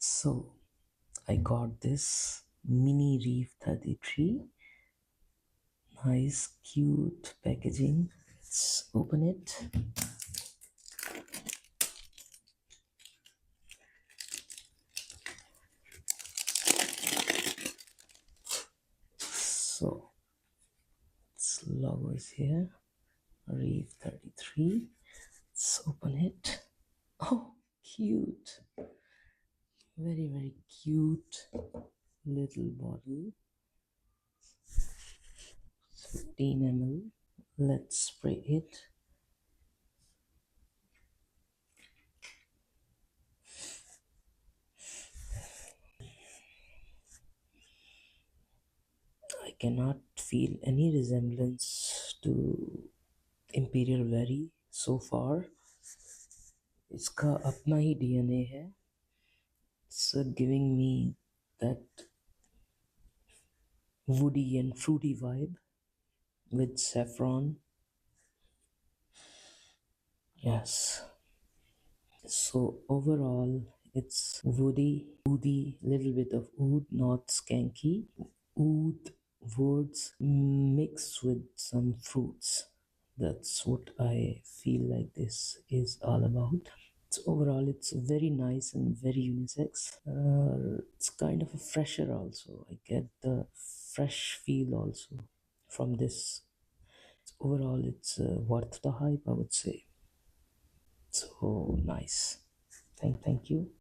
So I got this mini Reef 33. Nice, cute packaging. Let's open it. So its logo is here. Reef 33. Let's open it. Oh, cute. Very, very cute little bottle. 15 ml. Let's spray it. I cannot feel any resemblance to Imperial Valley so far. इसका अपना ही DNA है. It's giving me that woody and fruity vibe with saffron. Yes. So overall, it's woody, little bit of oud, not skanky. Oud words mixed with some fruits. That's what I feel like this is all about. So overall, it's very nice and very unisex. It's kind of a fresher also. I get the fresh feel also from this. Overall, it's worth the hype, I would say. So nice. Thank you.